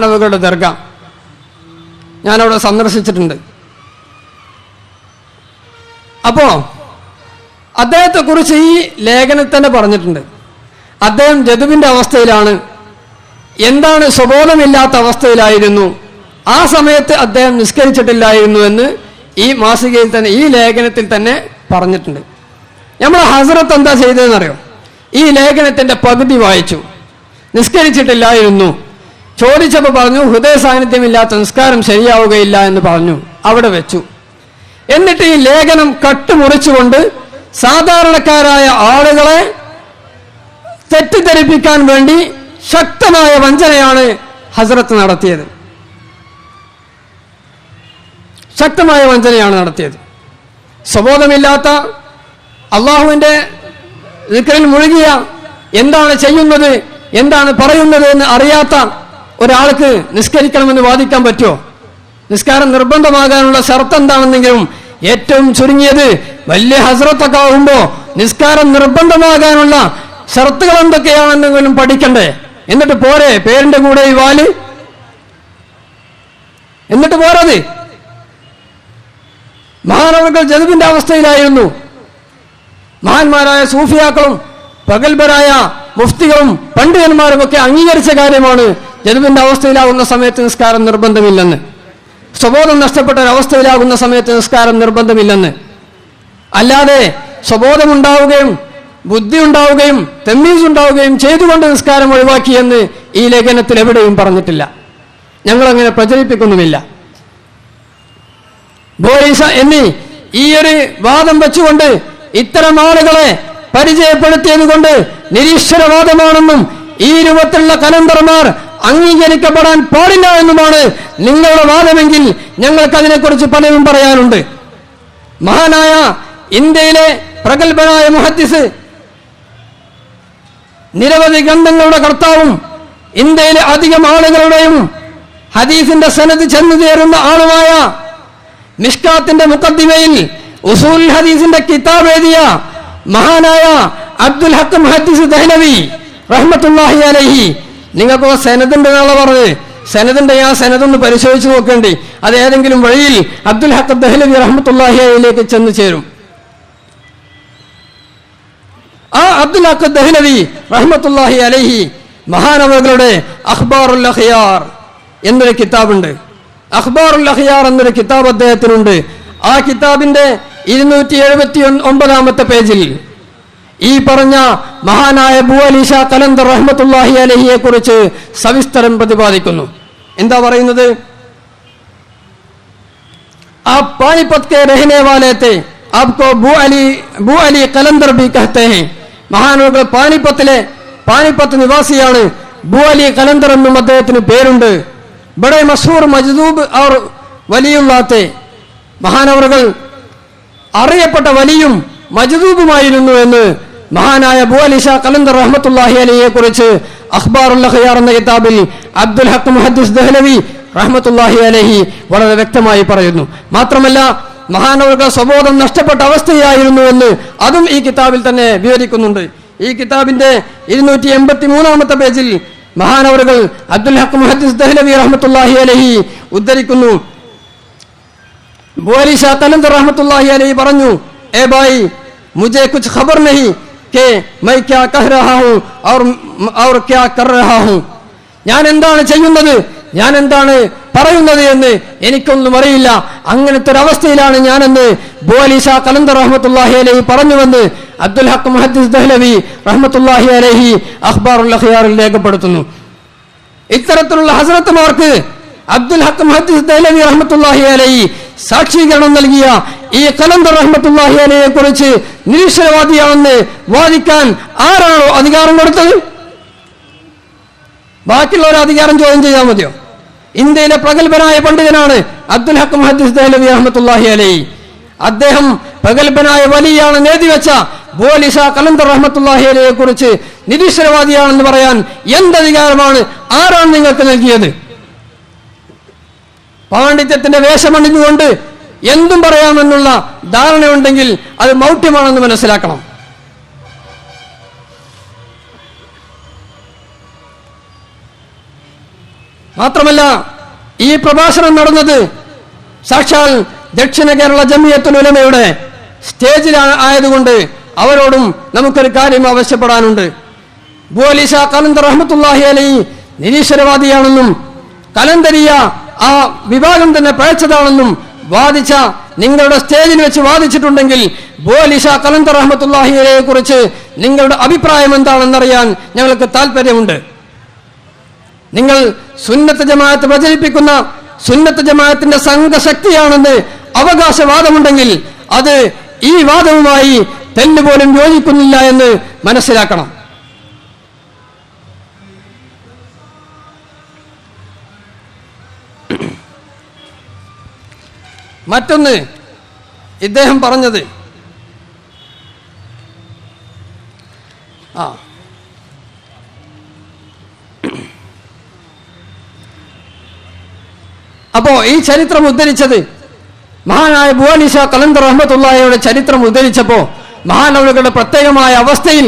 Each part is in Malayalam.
കളുടെ ദർഗ ഞാനവിടെ സന്ദർശിച്ചിട്ടുണ്ട്. അപ്പോ അദ്ദേഹത്തെക്കുറിച്ച് ഈ ലേഖനത്തിൽ തന്നെ പറഞ്ഞിട്ടുണ്ട്. അദ്ദേഹം ജദുവിൻ്റെ അവസ്ഥയിലാണ്, എന്താണ് സ്വബോധമില്ലാത്ത അവസ്ഥയിലായിരുന്നു, ആ സമയത്ത് അദ്ദേഹം നിസ്കരിച്ചിട്ടില്ലായിരുന്നു എന്ന് ഈ മാസികയിൽ തന്നെ ഈ ലേഖനത്തിൽ തന്നെ പറഞ്ഞിട്ടുണ്ട്. നമ്മൾ ഹസ്രത്ത് എന്താ ചെയ്തതെന്നറിയോ? ഈ ലേഖനത്തിൻ്റെ പകുതി വായിച്ചു, നിസ്കരിച്ചിട്ടില്ലായിരുന്നു. ചോദിച്ചപ്പോൾ പറഞ്ഞു ഹൃദയ സാന്നിധ്യമില്ലാത്ത നിസ്കാരം ശരിയാവുകയില്ല എന്ന് പറഞ്ഞു, അവിടെ വെച്ചു. എന്നിട്ട് ഈ ലേഖനം കട്ടുമുറിച്ചുകൊണ്ട് സാധാരണക്കാരായ ആളുകളെ തെറ്റിദ്ധരിപ്പിക്കാൻ വേണ്ടി ശക്തമായ വഞ്ചനയാണ് ഹസ്രത്ത് നടത്തിയത്. ശക്തമായ വഞ്ചനയാണ് നടത്തിയത്. സ്വബോധമില്ലാത്ത, അള്ളാഹുവിൻ്റെ ദിക്റിൽ മുഴുകിയ, എന്താണ് ചെയ്യുന്നത് എന്താണ് പറയുന്നത് എന്ന് അറിയാത്ത ഒരാൾക്ക് നിസ്കരിക്കണമെന്ന് വാദിക്കാൻ പറ്റുമോ? നിസ്കാരം നിർബന്ധമാകാനുള്ള ഷർത്ത് എന്താണെന്നെങ്കിലും ഏറ്റവും ചുരുങ്ങിയത് വലിയ ഹസ്രത്തൊക്കെ ആകുമ്പോൾ നിസ്കാരം നിർബന്ധമാകാനുള്ള ഷർത്തുകൾ എന്തൊക്കെയാണെന്നെങ്കിലും പഠിക്കണ്ടേ? എന്നിട്ട് പോരെ പേരിന്റെ കൂടെ ഈ വാല്? എന്നിട്ട് പോരത്. മഹാനവറുകൾ ജദുബിന്റെ അവസ്ഥയിലായിരുന്നു. മഹാന്മാരായ സൂഫിയാക്കളും പ്രഗത്ഭരായ മുഫ്തികളും പണ്ഡിതന്മാരും ഒക്കെ അംഗീകരിച്ച കാര്യമാണ് ജദുബിന്റെ അവസ്ഥയിലാകുന്ന സമയത്ത് നിസ്കാരം നിർബന്ധമില്ലെന്ന്, സ്വബോധം നഷ്ടപ്പെട്ട ഒരവസ്ഥയിലാകുന്ന സമയത്ത് നിസ്കാരം നിർബന്ധമില്ലെന്ന്. അല്ലാതെ സ്വബോധമുണ്ടാവുകയും ബുദ്ധി ഉണ്ടാവുകയും തമ്മീസ് ഉണ്ടാവുകയും ചെയ്തുകൊണ്ട് നിസ്കാരം ഒഴിവാക്കിയെന്ന് ഈ ലേഖനത്തിൽ എവിടെയും പറഞ്ഞിട്ടില്ല. ഞങ്ങളങ്ങനെ പ്രചരിപ്പിക്കുന്നുമില്ല. ബോയിസ എന്നീ ഈ ഒരു വാദം വെച്ചുകൊണ്ട് ഇത്തരം ആളുകളെ പരിചയപ്പെടുത്തിയത് കൊണ്ട് നിരീശ്വരവാദമാണെന്നും ഈ രൂപത്തിലുള്ള കലണ്ടർമാർ അംഗീകരിക്കപ്പെടാൻ പാടില്ല എന്നുമാണ് നിങ്ങളുടെ വാദമെങ്കിൽ ഞങ്ങൾക്ക് അതിനെക്കുറിച്ച് പലതും പറയാനുണ്ട്. മഹാനായ ഇന്ത്യയിലെ പ്രഗത്ഭനായ മുഹദ്ദിസ്, നിരവധി ഗ്രന്ഥങ്ങളുടെ കർത്താവും ഇന്ത്യയിലെ അധികം ആളുകളുടെയും ഹദീസിന്റെ സനദ് ചെന്നു ചേരുന്ന ആളുമായ മിഷ്കാത്തിന്റെ മുഖദ്ദിമയിൽ ഉസൂൽ ഹദീസിന്റെ കിതാബ് എഴുതിയ മഹാനായ അബ്ദുൽ ഹക്ക് മുഹദ്ദിസ് ദഹ്ലവി റഹ്മത്തുള്ളാഹി അലൈഹി, നിങ്ങൾക്ക് സനദിന്റെ നാളെ പറഞ്ഞ് സനദിന്റെ ആ സനദൊന്ന് പരിശോധിച്ച് നോക്കേണ്ടി. അത് ഏതെങ്കിലും വഴിയിൽ അബ്ദുൽ ഹക്ക് ദഹ്ലവി റഹ്മത്തുള്ളാഹി അലൈഹിലേക്ക് ചെന്ന് ചേരും. ആ അബ്ദുൽ ഹക്ക് ദഹ്ലവി റഹ്മത്തുള്ളാഹി അലൈഹി മഹാനവറുകളുടെ അഖ്ബാറുൽ അഖ്യാർ എന്നൊരു കിതാബുണ്ട്. അഖ്ബാറുൽ അഖ്യാർ എന്നൊരു കിതാബ് അദ്ദേഹത്തിനുണ്ട്. ആ കിതാബിന്റെ 279 പേജിൽ ഈ പറഞ്ഞ മഹാനായ അബൂ അലി ഷാ കലന്ദർ റഹ്മത്തുള്ളാഹി അലൈഹിയെ കുറിച്ച് സവിസ്തരം പ്രതിപാദിക്കുന്നു. എന്താ പറയുന്നത്? आप पानीपत के रहने वाले थे, आपको बू अली कलंदर भी कहते हैं. മഹാനവറുകൾ പാനിപ്പത്ത് നിവാസിയാണ്. ബൂ അലി കലന്ദർ എന്നും അദ്ദേഹത്തിന് പേരുണ്ട്. ബഡേ മഷൂർ മജ്ദൂബ് ഔർ വലിയുള്ളാത്തെ, മഹാനവറുകൾ അറിയപ്പെട്ട വലിയും മജ്ദൂബുമായിരുന്നു എന്ന് മഹാനായ അബൂ അലി ഷാ കലന്ദർ റഹ്മത്തുള്ളാഹി അലൈഹിയെ കുറിച്ച് അഖ്ബാറുൽ അഖ്യാർ എന്ന കിതാബിൽ അബ്ദുൽ ഹക്ക് മുഹദ്ദിസ് ദഹ്ലവി റഹ്മത്തുള്ളാഹി അലൈഹി വളരെ വ്യക്തമായി പറയുന്നു. മാത്രമല്ല മഹാനവറുകൾ സ്വബോധം നഷ്ടപ്പെട്ട അവസ്ഥയായിരുന്നു എന്ന് അതും ഈ കിതാബിൽ തന്നെ വിവരിക്കുന്നുണ്ട്. ഈ കിതാബിന്റെ 283 പേജിൽ മഹാനവറുകൾ അബ്ദുൽ ഹക്ക് മുഹദ്ദിസ് ദഹ്ലവി റഹ്മത്തുള്ളാഹി അലൈഹി ഉദ്ധരിക്കുന്നു. അബൂ അലി ഷാ കലന്ദർ റഹ്മത്തുള്ളാഹി അലൈഹി പറഞ്ഞു, ഏ ഭായി മുझे कुछ खबर नहीं कि मैं क्या कह रहा हूं और क्या कर रहा हूं. ഞാൻ എന്താണ് ചെയ്യുന്നത്, ഞാൻ എന്താണ് പറയുന്നത് എന്ന് എനിക്കൊന്നും അറിയില്ല. അങ്ങനത്തെ ഒരു അവസ്ഥയിലാണ് ഞാനെന്ന് അബൂ അലി ഷാ കലന്ദർ റഹ്മത്തുള്ളാഹി അലൈഹി പറഞ്ഞുവെന്ന് അബ്ദുൽ ഹക്ക് മുഹദ്ദിസ് ദഹ്ലവി റഹ്മത്തുള്ളാഹി അലൈഹി അഖ്ബാറുൽ അഖ്യാറിൽ രേഖപ്പെടുത്തുന്നു. ഇത്തരത്തിലുള്ള ഹസ്രത്തുമാർക്ക് അബ്ദുൽ ഹക്ക് മുഹദ്ദിസ് ദഹ്ലവി റഹ്മത്തുള്ളാഹി അലൈഹി സാക്ഷീകരണം നൽകിയ ഈ കലന്ദർ റഹ്മത്തുള്ളാഹി അലൈഹിയെ കുറിച്ച് നിരീശ്വരവാദിയാണെന്ന് വാദിക്കാൻ ആരാണോ അധികാരം കൊടുത്തത്? ബാക്കിയുള്ളവർ അധികാരം ചോദ്യം ചെയ്താൽ മതിയോ? ഇന്ത്യയിലെ പ്രഗത്ഭനായ പണ്ഡിതനാണ് അബ്ദുൽ ഹക്ക് മുഹദ്ദിസ് ദഹ്ലവി റഹ്മത്തുള്ളാഹി അലൈഹി. അദ്ദേഹം പ്രഗത്ഭനായ വലിയാണ് നേടിവെച്ച അബൂ അലി ഷാ കലന്ദർ റഹ്മത്തുള്ളാഹി അലൈഹിയെ കുറിച്ച് നിരീശ്വരവാദിയാണെന്ന് പറയാൻ എന്തധികാരമാണ്, ആരാണ് നിങ്ങൾക്ക് നൽകിയത്? പാണ്ഡിത്യത്തിന്റെ വേഷമണിഞ്ഞുകൊണ്ട് എന്തും പറയാമെന്നുള്ള ധാരണയുണ്ടെങ്കിൽ അത് മൗഢ്യമാണെന്ന് മനസ്സിലാക്കണം. മാത്രമല്ല ഈ പ്രഭാഷണം നടന്നത് സാക്ഷാൽ ദക്ഷിണ കേരള ജമിയത്തുൽ ഉലമയുടെ സ്റ്റേജിൽ ആയതുകൊണ്ട് അവരോടും നമുക്കൊരു കാര്യം ആവശ്യപ്പെടാനുണ്ട്. ബു അലി ഷാ ഖലന്തർ റഹ്മത്തുള്ളാഹി അലൈഹി നിരീശ്വരവാദിയാണെന്നും കലന്തരിയ ആ വിഭാഗം തന്നെ പഴച്ചതാണെന്നും വാദിച്ച നിങ്ങളുടെ സ്റ്റേജിൽ വെച്ച് വാദിച്ചിട്ടുണ്ടെങ്കിൽ ബു അലി ഷാ ഖലന്തർ റഹ്മത്തുള്ളാഹി അലൈഹിയെ കുറിച്ച് നിങ്ങളുടെ അഭിപ്രായം എന്താണെന്നറിയാൻ ഞങ്ങൾക്ക് താല്പര്യമുണ്ട്. നിങ്ങൾ സുന്നത്ത് ജമാഅത്ത് പ്രചരിപ്പിക്കുന്ന സുന്നത്ത് ജമാഅത്തിന്റെ സംഘശക്തിയാണെന്ന് അവകാശവാദമുണ്ടെങ്കിൽ അത് ഈ വാദവുമായി തെല്ലുപോലും യോജിക്കുന്നില്ല എന്ന് മനസ്സിലാക്കണം. മറ്റൊന്ന് ഇദ്ദേഹം പറഞ്ഞത് അപ്പോ ഈ ചരിത്രം ഉദ്ധരിച്ചത് മഹാനായ ബു അലി ഷാ ഖലന്തർ റഹ്മത്തുള്ളാഹിയുടെ ചരിത്രം ഉദ്ധരിച്ചപ്പോ മഹാനവറുകളുടെ പ്രത്യേകമായ അവസ്ഥയിൽ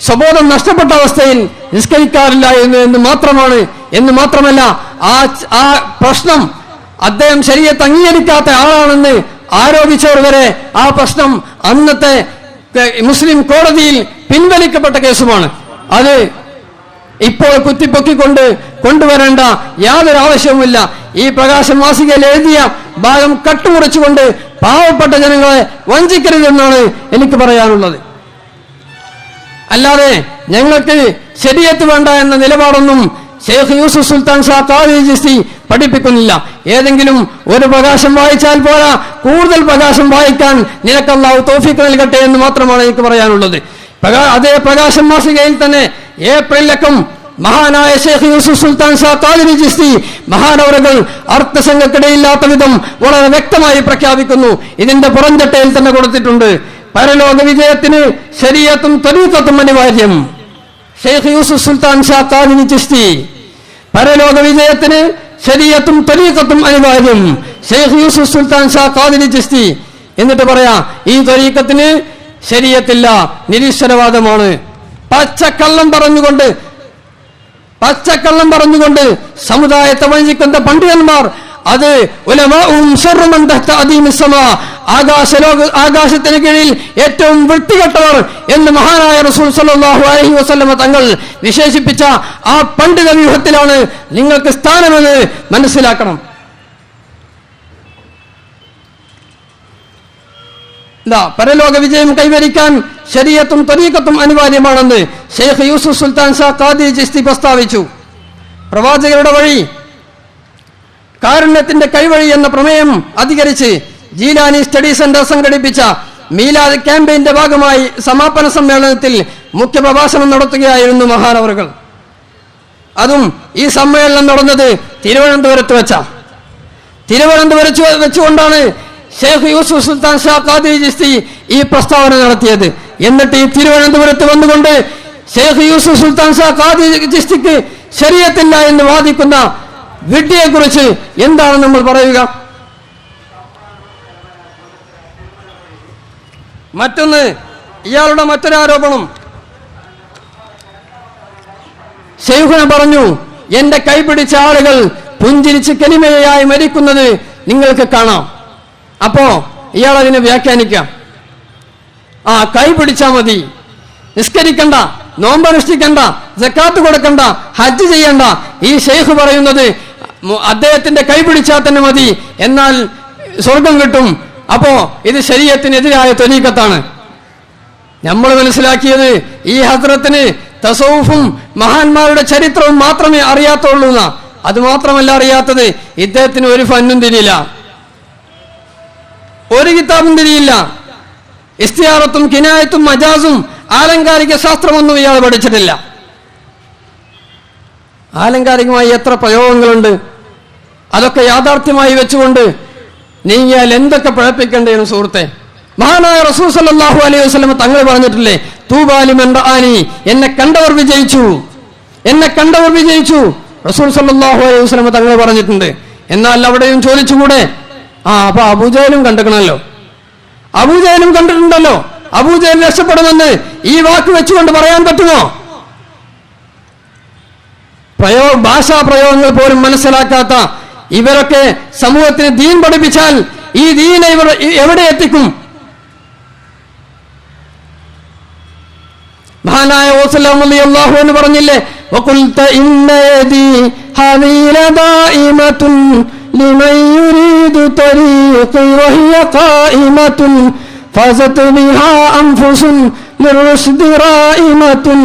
സ്വബോധം നഷ്ടപ്പെട്ട അവസ്ഥയിൽ നിസ്കരിക്കാറില്ല എന്ന് മാത്രമല്ല ആ പ്രശ്നം അദ്ദേഹം ശരീഅത്ത് അംഗീകരിക്കാത്ത ആളാണെന്ന് ആരോപിച്ചവർ വരെ ആ പ്രശ്നം അന്നത്തെ മുസ്ലിം കോടതിയിൽ പിൻവലിക്കപ്പെട്ട കേസുമാണ്. അത് ഇപ്പോൾ കുത്തിപ്പൊക്കിക്കൊണ്ട് കൊണ്ടുവരേണ്ട യാതൊരു ആവശ്യവുമില്ല. ഈ പ്രകാശം മാസികയിൽ എഴുതിയ ഭാഗം കട്ടുമുറിച്ചുകൊണ്ട് പാവപ്പെട്ട ജനങ്ങളെ വഞ്ചിക്കരുതെന്നാണ് എനിക്ക് പറയാനുള്ളത്. അല്ലാതെ ഞങ്ങൾക്ക് ശരീഅത്ത് വേണ്ട എന്ന നിലപാടൊന്നും ഷെയ്ഖ് യൂസുഫ് സുൽത്താൻ ഷാ ഖാദി ചിശ്തി പഠിപ്പിക്കുന്നില്ല. ഏതെങ്കിലും ഒരു പ്രകാശം വായിച്ചാൽ പോരാ, കൂടുതൽ പ്രകാശം വായിക്കാൻ നിനക്ക് അല്ലാഹു തൗഫീഖ് നൽകട്ടെ എന്ന് മാത്രമാണ് എനിക്ക് പറയാനുള്ളത്. അതേ പ്രകാശം മാസികയിൽ തന്നെ ഏപ്രിലക്കം മഹാനായ ഷെയ്ഖ് യൂസുഫ് സുൽത്താൻ ഷാ ഖാദി ചിശ്തി മഹാനവറുകൾ അർത്ഥസംഘക്കിടയില്ലാത്ത വിധം വളരെ വ്യക്തമായി പ്രഖ്യാപിക്കുന്നു. ഇതിന്റെ പുറംചട്ടയിൽ തന്നെ കൊടുത്തിട്ടുണ്ട്, പരലോക വിജയത്തിന് ശരീഅത്തും ത്വരീഖത്തും അനിവാര്യം. ഷെയ്ഖ് യൂസുഫ് സുൽത്താൻ ഷാ ഖാദി ചിശ്തി പരലോക വിജയത്തിന് ശരീഅത്തും ത്വരീഖത്തും അനിവാര്യം. ഷെയ്ഖ് യൂസുഫ് സുൽത്താൻ ഷാ ഖാദി ചിശ്തി എന്നിട്ട് പറയാ, ഈ ത്വരീഖത്തിന് ശരീഅത്തില്ല, നിരീശ്വരവാദമാണ്. പച്ചക്കള്ളം പറഞ്ഞുകൊണ്ട് സമുദായത്തെ വഞ്ചിക്കുന്ന പണ്ഡിതന്മാർ അത് ആകാശത്തിന് കീഴിൽ ഏറ്റവും വൃത്തികെട്ടവർ എന്ന് മഹാനായ റസൂൽ സല്ലല്ലാഹു അലൈഹി വസല്ലമ തങ്ങൾ വിശേഷിപ്പിച്ച ആ പണ്ഡിത വ്യൂഹത്തിലാണ് നിങ്ങൾക്ക് സ്ഥാനമെന്ന് മനസ്സിലാക്കണം. പരലോക വിജയം കൈവരിക്കാൻ ശരീഅത്തും ത്വരീഖത്തും അനിവാര്യമാണെന്ന് ഷെയ്ഖ് യൂസുഫ് സുൽത്താൻ ഷാ ഖാദി ചിശ്തി പ്രസ്താവിച്ചു. പ്രവാചകരുടെ വഴി, കാരുണ്യത്തിന്റെ കൈവഴി എന്ന പ്രമേയം അധികരിച്ച് ജീലാനി സ്റ്റഡി സെന്റർ സംഘടിപ്പിച്ച മീലാദ് ക്യാമ്പയിന്റെ ഭാഗമായി സമാപന സമ്മേളനത്തിൽ മുഖ്യപ്രഭാഷണം നടത്തുകയായിരുന്നു മഹാനവറുകൾ. അതും ഈ സമ്മേളനം നടന്നത് തിരുവനന്തപുരത്ത് വെച്ചുകൊണ്ടാണ് ഷെയ്ഖ് യൂസുഫ് സുൽത്താൻ ഷാ ഖാദി ചിശ്തി ഈ പ്രസ്താവന നടത്തിയത്. എന്നിട്ട് ഈ തിരുവനന്തപുരത്ത് വന്നുകൊണ്ട് ഷെയ്ഖ് യൂസുഫ് സുൽത്താൻ ഷാ ഖാദി ചിശ്തിക്ക് ശരീഅത്തില്ല എന്ന് വാദിക്കുന്ന വിഡ്ഢിയെ കുറിച്ച് എന്താണ് നമ്മൾ പറയുക? മറ്റൊന്ന്, ഇയാളുടെ മറ്റൊരാരോപണം, ശൈഖുന പറഞ്ഞു, എന്റെ കൈപിടിച്ച ആളുകൾ പുഞ്ചിരിച്ച് കലിമയായി മരിക്കുന്നത് നിങ്ങൾക്ക് കാണാം. അപ്പോ ഇയാൾ അതിനെ വ്യാഖ്യാനിക്കാം, കൈ പിടിച്ചാ മതി, നിസ്കരിക്കണ്ട, നോമ്പനുഷ്ഠിക്കണ്ട, സക്കാത്ത് കൊടുക്കണ്ട, ഹജ്ജ് ചെയ്യണ്ട. ഈ ഷെയ്ഖ് പറയുന്നത് അദ്ദേഹത്തിന്റെ കൈ പിടിച്ചാൽ തന്നെ മതി, എന്നാൽ സ്വർഗം കിട്ടും. അപ്പോ ഇത് ശരീഅത്തിനെതിരായ ത്വരീഖത്താണ്. നമ്മൾ മനസ്സിലാക്കിയത് ഈ ഹദ്റത്തിന് തസൗഫും മഹാന്മാരുടെ ചരിത്രവും മാത്രമേ അറിയാത്തുള്ളൂ. അത് മാത്രമല്ല അറിയാത്തത്, ഇദ്ദേഹത്തിന് ഒരു ഫന്നും തിരിയില്ല, ഒരു കിതാബും തിരിയില്ല. ഇസ്തിയാറത്തും കിനായത്തും മജാസും ആലങ്കാരിക ശാസ്ത്രമൊന്നും ഇയാൾ പഠിച്ചിട്ടില്ല. ആലങ്കാരികമായി എത്ര പ്രയോഗങ്ങളുണ്ട്, അതൊക്കെ യാഥാർത്ഥ്യമായി വെച്ചുകൊണ്ട് നീങ്ങിയാൽ എന്തൊക്കെ പിഴപ്പിക്കേണ്ടതെന്ന് സുഹൃത്തെ. മഹാനായ റസൂൽ സല്ലല്ലാഹു അലൈഹി വസല്ലം തങ്ങൾ പറഞ്ഞിട്ടില്ലേ, തൂബാ ലിമൻ റആനി, എന്നെ കണ്ടവർ വിജയിച്ചു. റസൂൽ സല്ലല്ലാഹു അലൈഹി വസല്ലം തങ്ങൾ പറഞ്ഞിട്ടുണ്ട്. എന്നാൽ അവിടെയും ചോദിച്ചുകൂടെ, അപ്പൊ അബൂജഹലും കണ്ടിട്ടുണ്ടല്ലോ, അബൂജഹൽ രക്ഷപ്പെടുമെന്ന് ഈ വാക്ക് വെച്ചുകൊണ്ട് പറയാൻ പറ്റുമോ? ഭാഷാ പ്രയോഗങ്ങൾ പോലും മനസ്സിലാക്കാത്ത ഇവരൊക്കെ സമൂഹത്തിന് ദീൻ പഠിപ്പിച്ചാൽ ഈ ദീനെ ഇവർ എവിടെ എത്തിക്കും? മഹാനായ റസൂലുള്ളാഹി റളിയല്ലാഹു അൻഹു പറഞ്ഞില്ലേ, വഖുൽത ഇന്ന യദി ഹാദിഹി ലദായിമത്തുൻ ലിമൻ യുരീദു തരീഖി വഹിയ ഖായിമത്തുൻ ഫസത് ബിഹാ അൻഫുസുൻ ലിർറുശ്ദി റായിമത്തുൻ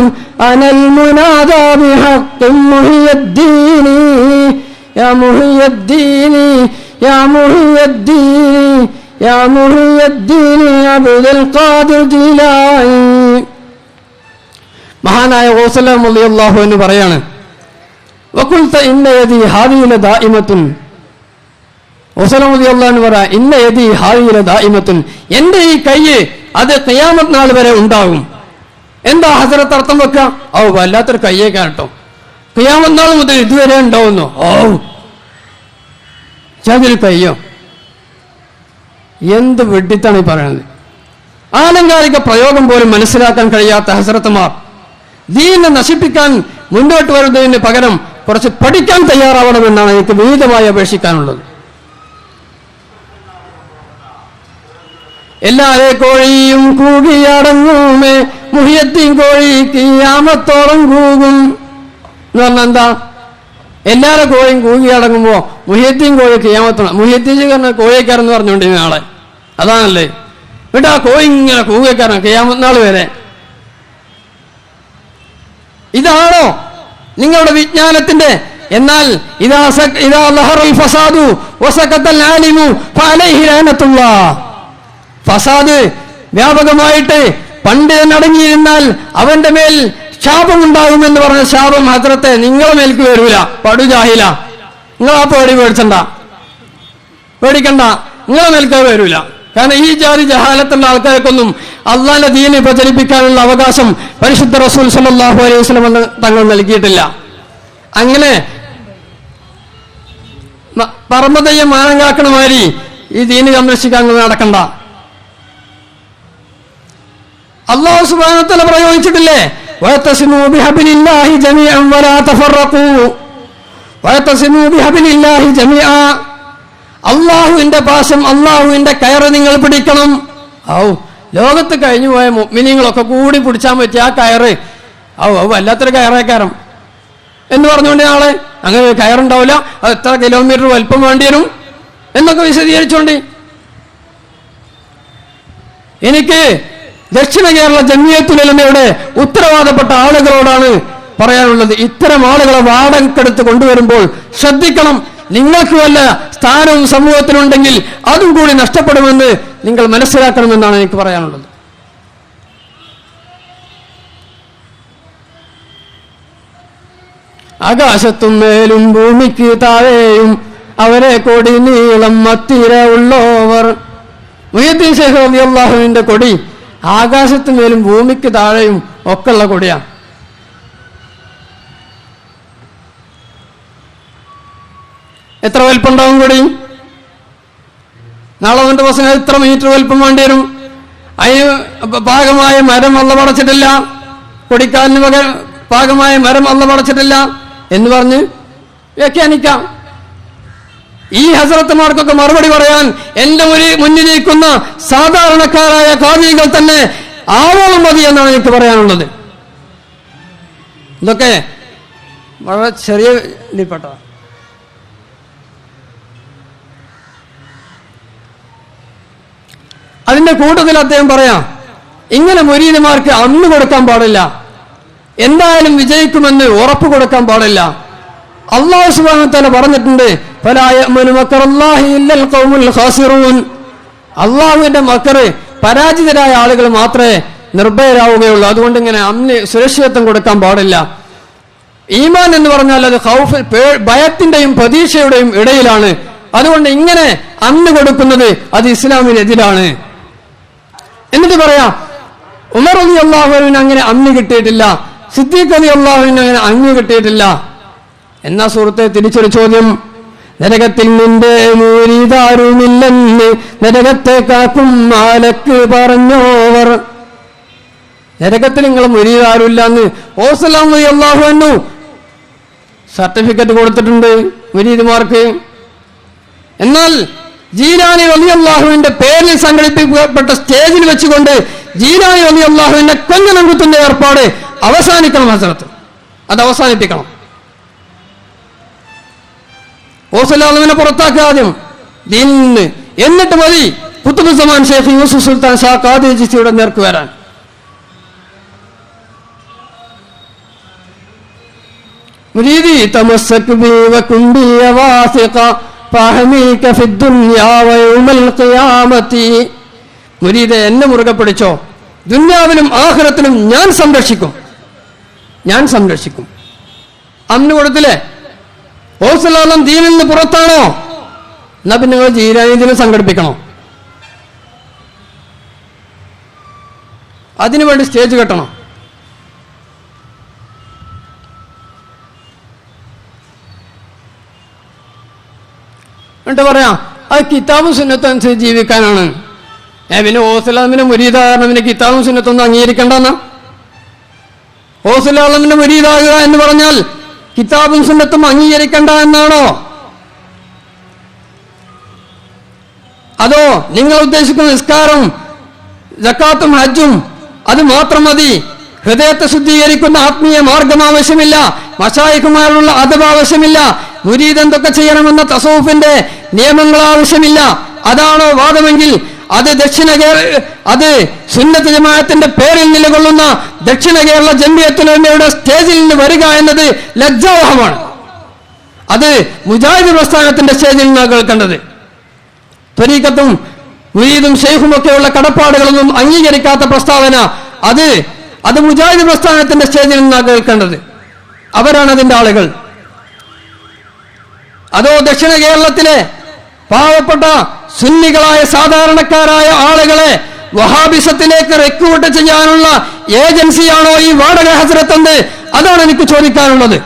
അനൽ മുനാദാ ബിഹഖ്ഖിൻ മുഹിയദ്ദീനി യാ മുഹിയദ്ദീനി യാ മുഹിയദ്ദീനി യാ മുഹിയദ്ദീനി അബ്ദുൽ ഖാദിർ ജീലാനി. മഹാനായ റസൂലുള്ളാഹി റളിയല്ലാഹു അൻഹു പറയാണ്, വഖുൽത ഇന്ന യദി ഹാദിഹി ലദായിമത്തുൻ. റസൂലുള്ളാഹി റളിയല്ലാഹു അൻഹു പറയാ, ഇന്ന യദി ഹാദിഹി ലദായിമത്തുൻ, എന്റെ ഈ കൈ അത് ഖിയാമത്ത് നാൾ വരെ ഉണ്ടാകും. എന്താ ഹസ്രത്ത് അർത്ഥം വെക്കുക? ഓ വല്ലാത്തൊരു കയ്യേക്കാണ് കേട്ടോ, ഖിയാമത്ത് നാൾ മുതൽ ഇതുവരെ ഉണ്ടാവുന്നു. ഓ ചതിൽ കയ്യോ, എന്ത് വെട്ടിത്താണ് ഈ പറയുന്നത്? ആലങ്കാരിക പ്രയോഗം പോലും മനസ്സിലാക്കാൻ കഴിയാത്ത ഹസ്രത്തുമാർ ദീനെ നശിപ്പിക്കാൻ മുന്നോട്ട് വരുന്നതിന് പകരം കുറച്ച് പഠിക്കാൻ തയ്യാറാവണമെന്നാണ് എനിക്ക് വിനീതമായി അപേക്ഷിക്കാനുള്ളത്. എല്ലാരെ കോഴിയും കൂകിയടങ്ങുമേ മുഹിയദ്ദീൻ കോഴി ഖിയാമത്തോളം കൂകും എന്ന് പറഞ്ഞാൽ എന്താ? എല്ലാരെ കോഴിയും കൂകിയടങ്ങുമ്പോ മുഹിയദ്ദീൻ കോഴി ഖിയാമത്തോളം, മുഹിയദ്ദീൻ കോഴിക്കാരെന്ന് പറഞ്ഞുകൊണ്ടിരുന്ന ആളെ അതാണല്ലേ. എന്നിട്ട് ആ കോഴി ഇങ്ങനെ കൂകിക്കാരൻ ഖിയാമത്ത് നാൾ വരെ. ഇതാണോ നിങ്ങളുടെ വിജ്ഞാനത്തിന്റെ? എന്നാൽ ഇദാ ലഹറൽ ഫസാദു വസഖത്തൽ ആലിമു ഫഅലൈഹി ലഅനത്തുല്ലാഹ്. ഫസാദ് വ്യാപകമായിട്ട് പണ്ഡിതൻ അടങ്ങിയിരുന്നാൽ അവന്റെ മേൽ ശാപമുണ്ടാകുമെന്ന് പറഞ്ഞ ശാപം ഹദ്റത്തെ നിങ്ങളെ മേൽക്ക് വരൂല. പടുജാഹില, നിങ്ങൾ ആ പേടി പേടിക്കണ്ട, നിങ്ങളെ മേൽക്ക് വരൂല. കാരണം ഈ ജാതി ജഹാലത്തുള്ള ആൾക്കാർക്കൊന്നും അള്ളാന്റെ ദീന് പ്രചരിപ്പിക്കാനുള്ള അവകാശം പരിശുദ്ധ റസൂൽ സല്ലല്ലാഹു അലൈഹി വസല്ലം തങ്ങൾ നൽകിയിട്ടില്ല. അങ്ങനെ പറമ്പതയെ മാനം കാക്കണ മാതിരി ഈ ദീന് സംരക്ഷിക്കാൻ നടക്കണ്ട. അല്ലാഹു സുബ്ഹാനഹു വ തആല പ്രയോഗിച്ചിട്ടില്ലേ, വയതസിമു ബിഹബ്ലില്ലാഹി ജമീഅൻ വലാ തഫറഖൂ, വയതസിമു ബിഹബ്ലില്ലാഹി ജമീഅ. അള്ളാഹുവിന്റെ പാശം, അള്ളാഹുവിന്റെ കയറ് നിങ്ങൾ പിടിക്കണം. ലോകത്ത് കഴിഞ്ഞു പോയ മുഅ്മിനീങ്ങളൊക്കെ കൂടി പിടിച്ചാൻ പറ്റിയ ആ കയറ് വല്ലാത്തൊരു കയറേക്കാരം എന്ന് പറഞ്ഞുകൊണ്ട് നാളെ അങ്ങനെ കയറുണ്ടാവില്ല, അത് എത്ര കിലോമീറ്റർ വലിപ്പം വേണ്ടി വരും എന്നൊക്കെ വിശദീകരിച്ചോണ്ട് എനിക്ക് ദക്ഷിണ കേരള ജംഇയ്യത്തുൽ ഉലമയുടെ ഉത്തരവാദപ്പെട്ട ആളുകളോടാണ് പറയാനുള്ളത്. ഇത്തരം ആളുകളെ വാടകയ്ക്കെടുത്ത് കൊണ്ടുവരുമ്പോൾ ശ്രദ്ധിക്കണം. നിങ്ങൾക്ക് വല്ല സ്ഥാനവും സമൂഹത്തിലുണ്ടെങ്കിൽ അതും കൂടി നഷ്ടപ്പെടുമെന്ന് നിങ്ങൾ മനസ്സിലാക്കണമെന്നാണ് എനിക്ക് പറയാനുള്ളത്. ആകാശത്തും മേലും ഭൂമിക്ക് താഴെയും അവരെ കൊടി നീളം മത്തിര ഉള്ളോവർ. മുഹ്യിദ്ദീൻ ശൈഖ് റളിയല്ലാഹുവിന്റെ കൊടി ആകാശത്ത് മേലും ഭൂമിക്ക് താഴെയും ഒക്കെയുള്ള കൊടിയാണ്. എത്ര വലിപ്പം ഉണ്ടാവും കൊടി? നാളെ അവന്റെ പ്രസംഗം എത്ര മീറ്റർ വലിപ്പം വേണ്ടി വരും? അതിന് പാകമായ മരം അള്ള പടച്ചിട്ടില്ല, കൊടിക്കാലിന് പാകമായ മരം അള്ള പടച്ചിട്ടില്ല എന്ന് പറഞ്ഞ് വ്യാഖ്യാനിക്കാം. ഈ ഹസ്രത്തുമാർക്കൊക്കെ മറുപടി പറയാൻ എന്റെ മുന്നിലിരിക്കുന്ന സാധാരണക്കാരായ ഖാദികൾ തന്നെ ആവോളം മതി എന്നാണ് എനിക്ക് പറയാനുള്ളത്. ഇതൊക്കെ വളരെ ചെറിയ ഇതിൽപ്പെട്ട. അതിന്റെ കൂട്ടത്തിൽ അദ്ദേഹം പറയാം, ഇങ്ങനെ മുരീദുമാർക്ക് അന്ന് കൊടുക്കാൻ പാടില്ല, എന്തായാലും വിജയിക്കുമെന്ന് ഉറപ്പ് കൊടുക്കാൻ പാടില്ല. അല്ലാഹു സുബ്ഹാനഹു വ തആല പറഞ്ഞിട്ടുണ്ട്, ഫലാ യഅ്മനു മക്റല്ലാഹി ഇല്ലൽ ഖൗമുൽ ഖാസിറൂൻ. അള്ളാഹുവിന്റെ മക്കറ് പരാജിതരായ ആളുകൾ മാത്രമേ നിർഭയരാവുകയുള്ളൂ. അതുകൊണ്ട് ഇങ്ങനെ സുരക്ഷിതത്വം കൊടുക്കാൻ പാടില്ല. ഈമാൻ എന്ന് പറഞ്ഞാൽ അത് ഖൗഫ്, ഭയത്തിന്റെയും പ്രതീക്ഷയുടെയും ഇടയിലാണ്. അതുകൊണ്ട് ഇങ്ങനെ അന്ന് കൊടുക്കുന്നത് അത് ഇസ്ലാമിനെതിരാണ്. എന്നിട്ട് പറയാം, ഉമർ റളിയല്ലാഹു അൻഹുവിന് അങ്ങനെ അന്ന് കിട്ടിയിട്ടില്ല, സിദ്ദീഖ് റളിയല്ലാഹു അൻഹുവിന് അങ്ങനെ അന്ന് കിട്ടിയിട്ടില്ല. എന്നാ സുഹൃത്തെ തിരിച്ചൊരു ചോദ്യം, നരകത്തിൽ നിന്റെ മുരീദാരുമില്ലെന്ന് നരകത്തെ കാക്കും മാലക്ക് പറഞ്ഞോവർ. നരകത്തിൽ നിങ്ങൾ മുരീദാരുമില്ല എന്ന് റസൂലുള്ളാഹി റളിയല്ലാഹു അൻഹു സർട്ടിഫിക്കറ്റ് കൊടുത്തിട്ടുണ്ട് മുരീദുമാർക്ക്. എന്നാൽ ജീലാനി റളിയല്ലാഹുവിന്റെ പേരിൽ സംഘടിപ്പിക്കപ്പെട്ട സ്റ്റേജിൽ വെച്ചുകൊണ്ട് ജീലാനി റളിയല്ലാഹുവിന്റെ കൊഞ്ഞനം കുത്തുന്ന ഏർപ്പാട് അവസാനിക്കണം. ഹസ്രത്ത് അത് അവസാനിപ്പിക്കണം. ഓസലാമിനെ പുറത്താക്കുക ആദ്യം ദീനിൽ നിന്ന്, എന്നിട്ട് മതി ഖുത്ബുസ്സമാൻ ഷെയ്ഖ് യൂസുഫ് സുൽത്താൻ ഷാ ഖാദിർ ചിശ്തിയുടെ നേർക്ക് വരാൻ. മുരീദി തമസ്സക് ബി വകുംബി വാസിഖ ഫഹമീക ഫിദ്ദുനിയാ വയൗമൽ ഖിയാമത്തി. മുരീദെ, എന്നെ മുറുകെ പിടിച്ചോ, ദുനിയാവിലും ആഖിറത്തിലും ഞാൻ സംരക്ഷിക്കും, ഞാൻ സംരക്ഷിക്കും. അന്ന് കൊടുത്തില്ലേ? ഓസലാലം ദീനിൽ നിന്ന് പുറത്താണോ? എന്നാ പിന്നെ നിങ്ങൾ ജീലാനി ദിനം സംഘടിപ്പിക്കണോ? അതിനുവേണ്ടി സ്റ്റേജ് കെട്ടണം. എന്നിട്ട് പറയാം അത് കിതാബും സുന്നത്തും അനുസരിച്ച് ജീവിക്കാനാണ്. പിന്നെ ഓസലാമിന്റെ മുരീദാകരണം പിന്നെ കിതാബും സുന്നത്തൊന്നും അംഗീകരിക്കണ്ടെന്നാ? ഓസലാമിന്റെ മുരീദാകുക എന്ന് പറഞ്ഞാൽ കിതാബും സുന്നത്തും അംഗീകരിക്കണ്ട എന്നാണോ? അതോ നിങ്ങൾ ഉദ്ദേശിക്കുന്ന നിസ്കാരം, സക്കാത്തും ഹജ്ജും അത് മാത്രം മതി, ഹൃദയത്തെ ശുദ്ധീകരിക്കുന്ന ആത്മീയ മാർഗം ആവശ്യമില്ല, മശായിഖുമാരുള്ള അദബ് ആവശ്യമില്ല, മുരീദ് എന്തൊക്കെ ചെയ്യണമെന്ന തസവുഫിന്റെ നിയമങ്ങൾ ആവശ്യമില്ല, അതാണോ വാദമെങ്കിൽ അത് സുന്നത്ത് ജമാഅത്തിന്റെ പേരിൽ നിലകൊള്ളുന്ന ദക്ഷിണ കേരള ജംഇയ്യത്തുൽ ഉലമയുടെ സ്റ്റേജിൽ നിന്ന് വരിക എന്നത് ലജ്ജാവഹമാണ്. അത് മുജാഹിദ് പ്രസ്ഥാനത്തിന്റെ സ്റ്റേജിൽ നിന്നാണ് കേൾക്കേണ്ടത്. ത്വരീഖത്തും മുരീദും ഷെയ്ഖും ഒക്കെയുള്ള കടപ്പാടുകളൊന്നും അംഗീകരിക്കാത്ത പ്രസ്താവന അത് മുജാഹിദ് പ്രസ്ഥാനത്തിന്റെ സ്റ്റേജിൽ നിന്നാണ് കേൾക്കേണ്ടത്. അവരാണ് അതിന്റെ ആളുകൾ. അതോ ദക്ഷിണ കേരളത്തിലെ പാവപ്പെട്ട സുന്നികളായ സാധാരണക്കാരായ ആളുകളെ വഹാബിസത്തിലേക്ക് റിക്രൂട്ട് ചെയ്യാനുള്ള ഏജൻസിയാണോ ഈ വാടക ഹസ്രത്ത്? അതാണ് എനിക്ക് ചോദിക്കാനുള്ളത്.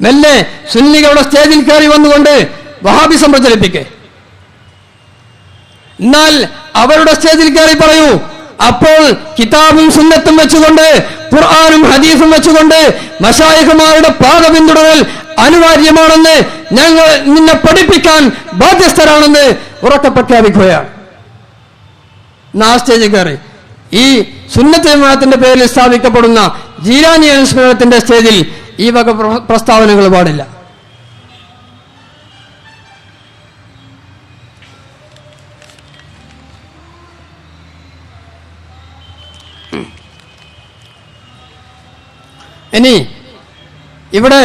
മെല്ലെ സുന്നികളുടെ സ്റ്റേജിൽ കയറി വന്നുകൊണ്ട് വഹാബിസം പ്രചരിപ്പിക്കേ, എന്നാൽ അവരുടെ സ്റ്റേജിൽ കയറി പറയൂ, അപ്പോൾ കിതാബും സുന്നത്തും വെച്ചുകൊണ്ട് ഖുർആനും ഹദീസും വെച്ചുകൊണ്ട് മശായിഖുമാരുടെ പാത പിന്തുടരൽ അനിവാര്യമാണെന്ന് ഞങ്ങൾ നിന്നെ പഠിപ്പിക്കാൻ ബാധ്യസ്ഥരാണെന്ന് ഉറക്കെ പ്രഖ്യാപിക്കുകയാണ്. ആ സ്റ്റേജിൽ കയറി ഈ സുന്നത്ത് ജമാഅത്തിന്റെ പേരിൽ സ്ഥാപിക്കപ്പെടുന്ന ജീലാനി അനുസ്മരണത്തിന്റെ സ്റ്റേജിൽ ഈ വക പ്രസ്താവനകൾ പാടില്ല. ഇനി ഇവിടെ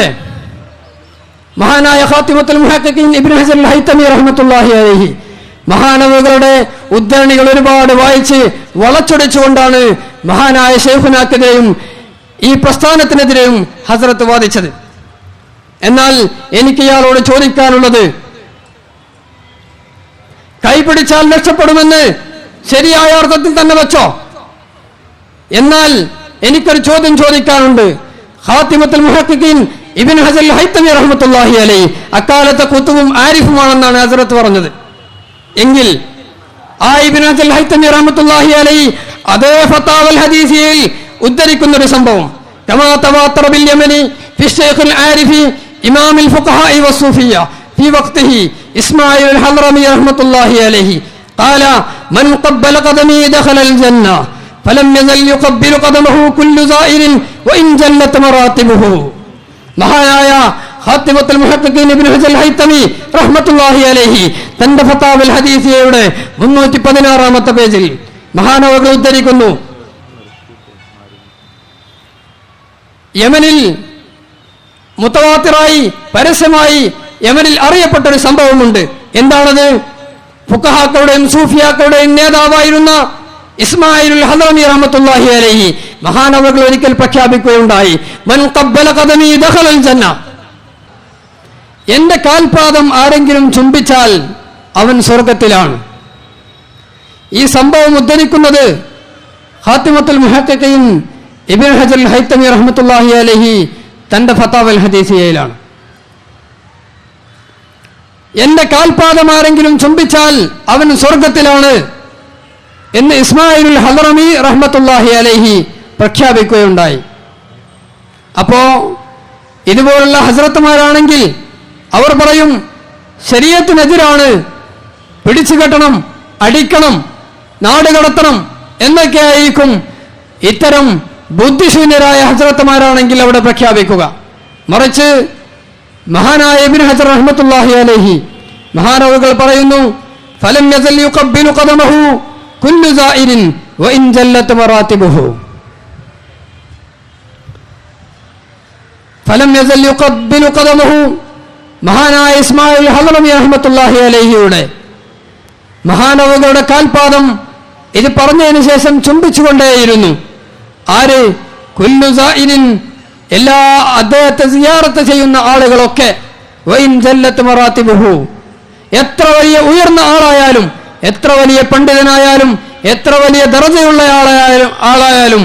മഹാനായ ഖാത്തിമത്തുൽ മുഹഖഖീൻ ഇബ്നു ഹജർ അൽ ഹൈതമി റഹ്മത്തുള്ളാഹി അലൈഹി മഹാനവകളുടെ ഉദ്ധരണികൾ ഒരുപാട് വായിച്ച് വളച്ചൊടിച്ചുകൊണ്ടാണ് മഹാനായ ശൈഖുനാക്കെതിരെയും ഈ പ്രസ്ഥാനത്തിനെതിരെയും ഹസ്രത്ത് വാദിച്ചത്. എന്നാൽ എനിക്ക് ഇയാളോട് ചോദിക്കാനുള്ളത്, കൈപിടിച്ചാൽ രക്ഷപ്പെടുമെന്ന് ശരിയായ അർത്ഥത്തിൽ തന്നെ വെച്ചോ? എന്നാൽ എനിക്കൊരു ചോദ്യം ചോദിക്കാനുണ്ട്. ഖാത്തിമത്തുൽ മുഹഖഖീൻ ഇബ്നു ഹജർ അൽ ഹൈതമി റഹ്മത്തുള്ളാഹി അലൈഹി അക്കാലത്തെ കുത്തുബും ആരിഫുമാണെന്നാണ് ഹസ്രത്ത് പറഞ്ഞത്. എങ്കിൽ ആ ഇബ്നു ഹജർ അൽ ഹൈതമി റഹ്മത്തുള്ളാഹി അലൈഹി അതേ ഫതാവൽ ഹദീസിയയിൽ ഉദ്ധരിക്കുന്ന ഒരു സംഭവം, കമാ തവാത്തറ ബിൽ യമനി ഫി ശൈഖുൽ ആരിഫി ഇമാമിൽ ഫുഖഹാഇ വസ്സൂഫിയ്യ ഫി വഖ്തിഹി ഇസ്മാഈൽ അൽ ഹദ്റമി റഹ്മത്തുള്ളാഹി അലൈഹി ഖാല മൻ ഖബ്ബല ഖദമി ദഖലൽ ജന്ന ഫലം യസൽ യുഖബ്ബിലു ഖദമഹു കുല്ലു സായിരിൻ വഇൻ ജല്ലത് മറാത്തിബുഹു. മഹാനായ ഖാത്തിമത്തുൽ മുഹഖഖീൻ ഇബ്നു ഹജർ അൽ ഹൈതമി റഹ്മത്തുള്ളാഹി അലൈഹി തന്റെ ഫതാവൽ ഹദീസിയയുടെ 316-ാമത്തെ പേജിൽ മഹാനവകൾ ഉദ്ധരിക്കുന്നു, യമനിൽ മുതവാത്തിറായി പരസ്യമായി യമനിൽ അറിയപ്പെട്ട ഒരു സംഭവമുണ്ട്. എന്താണത്? ഫുഖഹാക്കളുടെയും സൂഫിയാക്കളുടെയും നേതാവായിരുന്ന ഇസ്മാഈൽ ഹദ്റമി റഹ്മത്തുള്ളാഹി അലൈഹി മഹാനവകൾ ഒരിക്കൽ പ്രഖ്യാപിക്കുകയുണ്ടായി, മൻ ഖബ്ബല ഖദമി ദഖലൽ ജന്ന, എന്റെ കാൽപാദം ആരെങ്കിലും ചുംബിച്ചാൽ അവൻ സ്വർഗത്തിലാണ്. ഈ സംഭവം ഉദ്ധരിക്കുന്നത് ഖാത്തിമത്തുൽ മുഹഖഖീൻ ഇബ്നു ഹജർ അൽ ഹൈതമി റഹ്മത്തുള്ളാഹി അലൈഹി തന്റെ ഫതാവൽ ഹദീസിയയിലാണ്. എന്റെ കാൽപാദം ആരെങ്കിലും ചുംബിച്ചാൽ അവൻ സ്വർഗത്തിലാണ് എന്ന് ഇസ്മാഈൽ ഹദ്റമി റഹ്മത്തുള്ളാഹി അലൈഹി പ്രഖ്യാപിക്കുകയുണ്ടായി. അപ്പോ ഇതുപോലുള്ള ഹസ്രത്തുമാരാണെങ്കിൽ അവർ പറയും ശരീഅത്തിനെതിരാണ്, പിടിച്ചു കെട്ടണം, അടിക്കണം, നാട് കടത്തണം എന്നൊക്കെ ആയിരിക്കും ഇത്തരം ബുദ്ധിശൂന്യരായ ഹസ്രത്തുമാരാണെങ്കിൽ അവിടെ പ്രഖ്യാപിക്കുക. മറിച്ച് മഹാനായ ഇബ്നു ഹജർ റഹ്മത്തുള്ളാഹി അലൈഹി മഹാനവറുകൾ പറയുന്നു, ഫലം യസൽ യുഖബ്ബിലു ഖദമഹു കുല്ലു സായിരിൻ വഇൻ ജല്ലത് മറാത്തിബുഹു. ഫലം യസൽ യുഖബ്ബിലു ഖദമഹു, മഹാനായ ഇസ്മായിൽ ഹളമി റഹ്മത്തുള്ളാഹി അലൈഹിയുടെ മഹാനവറുകളുടെ കാൽപാദം ഇത് പറഞ്ഞതിന് ശേഷം ചുംബിച്ചുകൊണ്ടേയിരുന്നു. ആര്? കുല്ലു സായിരിൻ, എല്ലാ അദ്ദേഹത്തെ സിയാറത്ത് ചെയ്യുന്ന ആളുകളൊക്കെ, വഇൻ ജല്ലത് മറാത്തിബുഹു, എത്ര വലിയ ഉയർന്ന ആളായാലും, എത്ര വലിയ പണ്ഡിതനായാലും, എത്ര വലിയ ദറജയുള്ള ആളായാലും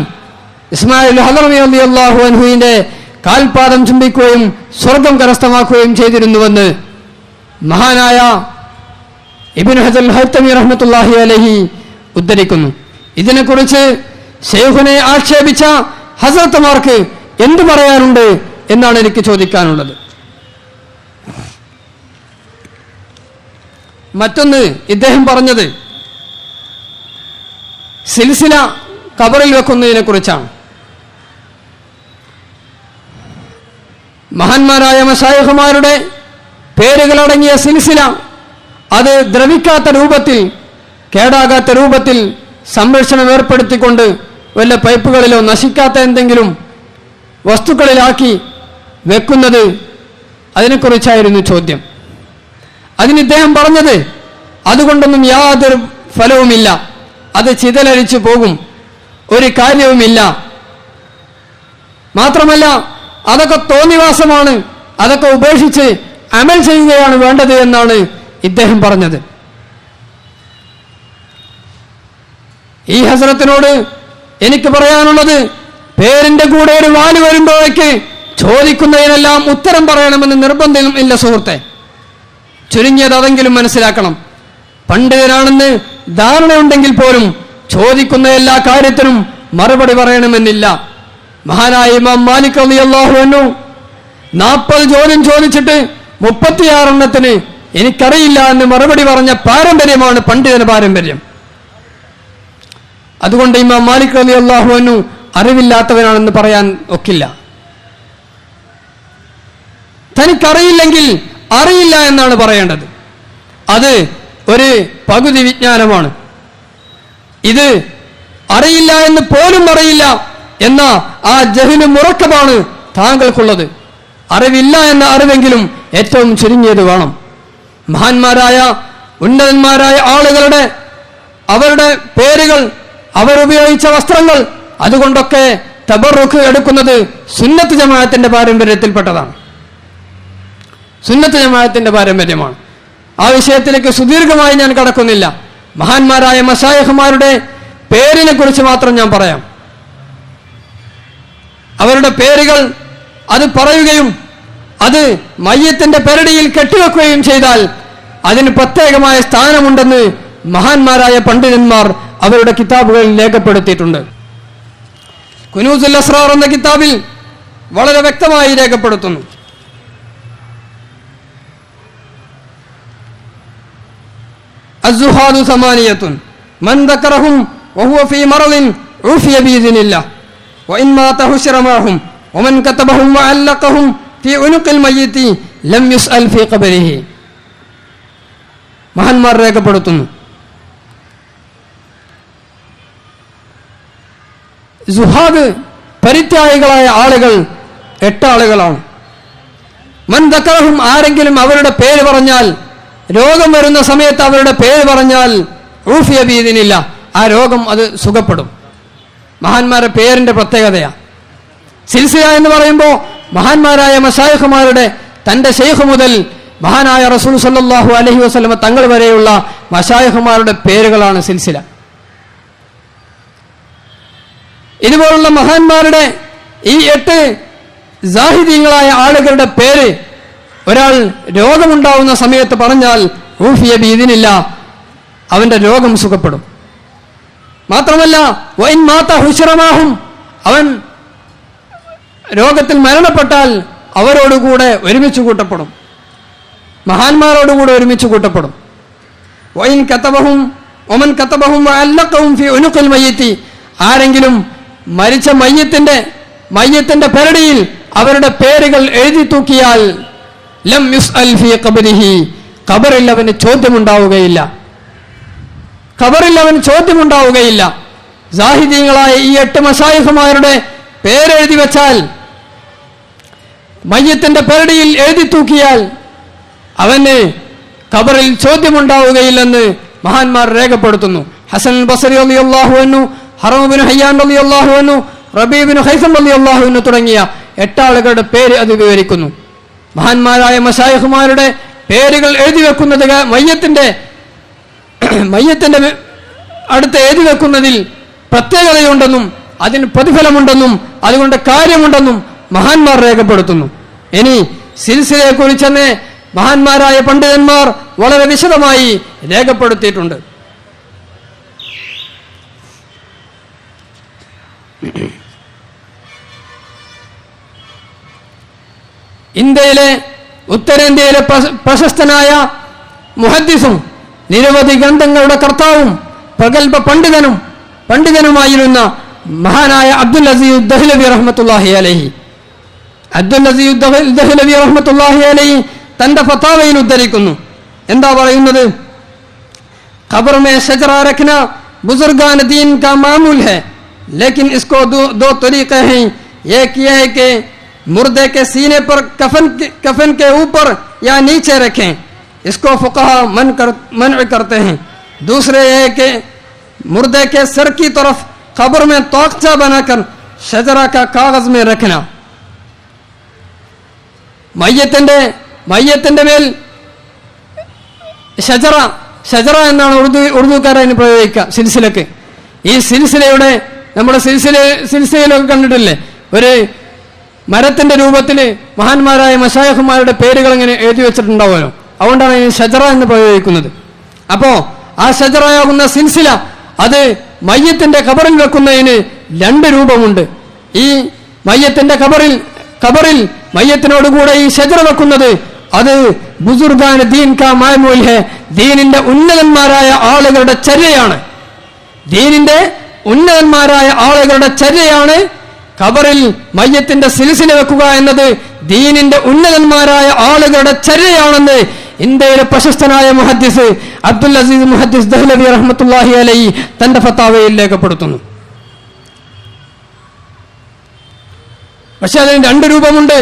ഇസ്മായിൽ ഹളമി റളിയല്ലാഹു അൻഹുവിന്റെ കാൽപാദം ചുംബിക്കുകയും സ്വർഗം കരസ്ഥമാക്കുകയും ചെയ്തിരുന്നുവെന്ന് മഹാനായ ഇബ്നു ഹജർ ഹൈതമി റഹ്മത്തുള്ളാഹി അലൈഹി ഉദ്ധരിക്കുന്നു. ഇതിനെക്കുറിച്ച് ശൈഖുനെ ആക്ഷേപിച്ച ഹസ്രത്തുമാർക്ക് എന്തു പറയാനുണ്ട് എന്നാണ് എനിക്ക് ചോദിക്കാനുള്ളത്. മറ്റൊന്ന് ഇദ്ദേഹം പറഞ്ഞത് സിൽസില ഖബറിൽ വെക്കുന്നതിനെ കുറിച്ചാണ്. മഹാന്മാരായ മശായിഖുമാരുടെ പേരുകളടങ്ങിയ സിൽസില അത് ദ്രവിക്കാത്ത രൂപത്തിൽ, കേടാകാത്ത രൂപത്തിൽ സംരക്ഷണം ഏർപ്പെടുത്തിക്കൊണ്ട് വല്ല പൈപ്പുകളിലോ നശിക്കാത്ത എന്തെങ്കിലും വസ്തുക്കളിലാക്കി വെക്കുന്നത്, അതിനെക്കുറിച്ചായിരുന്നു ചോദ്യം. അതിന് ഇദ്ദേഹം പറഞ്ഞത് അതുകൊണ്ടൊന്നും യാതൊരു ഫലവുമില്ല, അത് ചിതലരിച്ചു പോകും, ഒരു കാര്യവുമില്ല. മാത്രമല്ല അതൊക്കെ തോന്നിവാസമാണ്, അതൊക്കെ ഉപേക്ഷിച്ച് അമൽ ചെയ്യുകയാണ് വേണ്ടത് എന്നാണ് ഇദ്ദേഹം പറഞ്ഞത്. ഈ ഹസ്രത്തിനോട് എനിക്ക് പറയാനുള്ളത്, പേരിന്റെ കൂടെ ഒരു വാല് വരുമ്പോഴേക്ക് ചോദിക്കുന്നതിനെല്ലാം ഉത്തരം പറയണമെന്ന് നിർബന്ധം ഇല്ല സുഹൃത്തെ. ചുരുങ്ങിയത് അതെങ്കിലും മനസ്സിലാക്കണം. പണ്ഡിതനാണെന്ന് ധാരണയുണ്ടെങ്കിൽ പോലും ചോദിക്കുന്ന എല്ലാ കാര്യത്തിനും മറുപടി പറയണമെന്നില്ല. മഹാനായ ഇമാം മാലിക് റളിയല്ലാഹു അൻഹു 40 ചോദ്യം ചോദിച്ചിട്ട് 36 എനിക്കറിയില്ല എന്ന് മറുപടി പറഞ്ഞ പാരമ്പര്യമാണ് പണ്ഡിതന പാരമ്പര്യം. അതുകൊണ്ട് ഇമാം മാലിക് റളിയല്ലാഹു അൻഹു അറിവില്ലാത്തവനാണെന്ന് പറയാൻ ഒക്കില്ല. തനിക്കറിയില്ലെങ്കിൽ അറിയില്ല എന്നാണ് പറയേണ്ടത്. അത് ഒരു പകുതി വിജ്ഞാനമാണ്. ഇത് അറിയില്ല എന്ന് പോലും അറിയില്ല എന്ന ആ ജഹ്ല് മുറക്കമാണ് താങ്കൾക്കുള്ളത്. അറിവില്ല എന്ന അറിവെങ്കിലും ഏറ്റവും ചുരുങ്ങിയത് വേണം. മഹാന്മാരായ ഉന്നതന്മാരായ ആളുകളുടെ അവരുടെ പേരുകൾ, അവരുപയോഗിച്ച വസ്ത്രങ്ങൾ, അതുകൊണ്ടൊക്കെ തബറുക്ക് എടുക്കുന്നത് സുന്നത്ത് ജമാഅത്തിന്റെ പാരമ്പര്യത്തിൽപ്പെട്ടതാണ്. സുന്നത്ത് ജമാഅത്തിന്റെ പാരമ്പര്യമാണ്. ആ വിഷയത്തിലേക്ക് സുദീർഘമായി ഞാൻ കടക്കുന്നില്ല. മഹാന്മാരായ മശായിഖുമാരുടെ പേരിനെ കുറിച്ച് മാത്രം ഞാൻ പറയാം. അവരുടെ പേരുകൾ അത് പറയുകയും അത് മയ്യത്തിന്റെ പെരടിയിൽ കെട്ടിവെക്കുകയും ചെയ്താൽ അതിന് പ്രത്യേകമായ സ്ഥാനമുണ്ടെന്ന് മഹാന്മാരായ പണ്ഡിതന്മാർ അവരുടെ കിതാബുകളിൽ രേഖപ്പെടുത്തിയിട്ടുണ്ട്. കുനൂസുൽ അസ്റാർ എന്ന കിതാബിൽ വളരെ വ്യക്തമായി രേഖപ്പെടുത്തുന്നു. അസ്സുഹാദു സമാനിയത്തുൻ മൻ ദക്കറഹും വഹുവ ഫീ മറദിൻ ഉഫിയ ബിഇذനില്ലാഹ് വഇൻ മാത ഹുശറ മാഹും വമൻ കതബഹും വഅല്ലഖഹും ഫീ ഉനുഖിൽ മയ്യിതി ലം യുസ്അൽ ഫീ ഖബരിഹി. മഹാന്മാർ രേഖപ്പെടുത്തുന്നു, സുഹാദ് പരിത്യാഗികളായ ആളുകൾ 8 ആളുകളാണ്. മൻ ദക്കറഹും, ആരെങ്കിലും അവരുടെ പേര് പറഞ്ഞാൽ, രോഗം വരുന്ന സമയത്ത് അവരുടെ പേര് പറഞ്ഞാൽ ഊഫിയ ബിഇذനില്ല, ആ രോഗം അത് സുഖപ്പെടും. മഹാന്മാരുടെ പേരിന്റെ പ്രത്യേകതയാണ്. സിൽസില എന്ന് പറയുമ്പോൾ മഹാന്മാരായ മശായിഖുമാരുടെ തന്റെ ശൈഖ് മുതൽ മഹാനായ റസൂൽ സല്ലല്ലാഹു അലൈഹി വസല്ലമ തങ്ങൾ വരെയുള്ള മശായിഖുമാരുടെ പേരുകളാണ് സിൽസില. ഇതുപോലുള്ള മഹാന്മാരുടെ ഈ 8 സാഹിദീങ്ങളായ ആളുകളുടെ പേര് ഒരാൾ രോഗമുണ്ടാവുന്ന സമയത്ത് പറഞ്ഞാൽ ഊഫിയ ബിഇذനില്ല, അവന്റെ രോഗം സുഖപ്പെടും. മാത്രമല്ല വഇൻ മാത ഹുശറ മാഹും, അവൻ രോഗത്തിൽ മരണപ്പെട്ടാൽ അവരോടുകൂടെ ഒരുമിച്ച് കൂട്ടപ്പെടും, മഹാന്മാരോടുകൂടെ ഒരുമിച്ച് കൂട്ടപ്പെടും. വൈൻ കതബഹും ഒമൻ കതബഹും വഅല്ലഖഹും ഫീ ഉനുഖിൽ മയ്യിത്തി, ആരെങ്കിലും മരിച്ച മയ്യത്തിന്റെ പെരടിയിൽ അവരുടെ പേരുകൾ എഴുതി തൂക്കിയാൽ ലം യുസ്അൽ ഫീ ഖബരിഹി, ഖബറിൽ അവന് ചോദ്യമുണ്ടാവുകയില്ല. സാഹിദീങ്ങളായ ഈ 8 മശായിഖുമാരുടെ പേരെഴുതി വെച്ചാൽ, മയ്യത്തിന്റെ പെരടിയിൽ എഴുതി തൂക്കിയാൽ അവന് ഖബറിൽ ചോദ്യമുണ്ടാവുകയില്ലെന്ന് മഹാന്മാർ രേഖപ്പെടുത്തുന്നു. ഹസൻ ബസരി റളിയല്ലാഹു അൻഹു, ഹറം ഇബ്നു ഹയ്യാൻ റളിയല്ലാഹു അൻഹു, റബീ ഇബ്നു ഖൈസം റളിയല്ലാഹു അൻഹു തുടങ്ങിയ 8 ആളുകളുടെ പേര് അത് വിവരിക്കുന്നു. മഹാന്മാരായ മശായിഖുമാരുടെ പേരുകൾ എഴുതി വെക്കുന്നത് മയ്യത്തിന്റെ അടുത്ത് എഴുതി വെക്കുന്നതിൽ പ്രത്യേകതയുണ്ടെന്നും അതിന് പ്രതിഫലമുണ്ടെന്നും അതുകൊണ്ട് കാര്യമുണ്ടെന്നും മഹാന്മാർ രേഖപ്പെടുത്തുന്നു. ഇനി സിൽസിലയെ കുറിച്ച് തന്നെ മഹാന്മാരായ പണ്ഡിതന്മാർ വളരെ വിശദമായി രേഖപ്പെടുത്തിയിട്ടുണ്ട്. ഇന്ത്യയിലെ ഉത്തരേന്ത്യയിലെ പ്രശസ്തനായ മുഹദ്ദിസും നിരവധി ഗ്രന്ഥങ്ങളുടെ കർത്താവും പ്രഗൽഭ പണ്ഡിതനുമായിരുന്ന മഹാനായ അബ്ദുൽ അസീസ് ദഹ്ലവി റഹ്മത്തുള്ളാഹി അലൈഹി, തന്റെ ഫത്താവയിൽ ഉദ്ധരിക്കുന്നു. എന്താ പറയുന്നത്? ഖബർ में शजरा रखना बुजुर्गान दीन का मामूल है, लेकिन इसको दो तरीके हैं. एक यह है कि मुर्दे के सीने पर कफन के ऊपर या नीचे रखें, इसको फुक़हा मन करते हैं. दूसरे यह है कि मुर्दे के सर की तरफ ഖബർ में तोक़चा बनाकर शजरा का कागज में रखना. മയ്യത്തിന്റെ മേൽ ഷജറ എന്നാണ് ഉറുദുക്കാരന് പ്രയോഗിക്കുക സിൽസിലക്ക്. ഈ സിൽസിലയുടെ നമ്മുടെ സിൽസിലയിലൊക്കെ കണ്ടിട്ടില്ലേ, ഒരു മരത്തിന്റെ രൂപത്തിൽ മഹാന്മാരായ മശായിഖുമാരുടെ പേരുകൾ ഇങ്ങനെ എഴുതി വെച്ചിട്ടുണ്ടാവുമല്ലോ, അതുകൊണ്ടാണ് ഈ ഷജറ എന്ന് പ്രയോഗിക്കുന്നത്. അപ്പോ ആ ഷജറയാകുന്ന സിൽസില അത് മയ്യത്തിന്റെ ഖബറിൽ വെക്കുന്നതിന് 2 രൂപമുണ്ട്. ഈ മയ്യത്തിന്റെ ഖബറിൽ മയ്യത്തിനോടുകൂടെ ഈ ഷജറ വെക്കുന്നത് അത് ബുസുർഗാൻ ദീൻ കാ മാമൂൽ ഹെ, ദീനിന്റെ ഉന്നതന്മാരായ ആളുകളുടെ ചര്യയാണ്. ഖബറിൽ മയ്യത്തിന്റെ സിൽസില വെക്കുക എന്നത് ദീനിന്റെ ഉന്നതന്മാരായ ആളുകളുടെ ചര്യയാണെന്ന് ഇന്ത്യയിലെ പ്രശസ്തനായ മുഹദ്ദിസ് അബ്ദുൽ അസീസ് മുഹദ്ദിസ് ദഹ്ലവി റഹ്മത്തുള്ളാഹി അലൈഹി തന്റെ ഫത്താവയിൽ രേഖപ്പെടുത്തുന്നു. പക്ഷെ അതിന് 2 രൂപമുണ്ട്.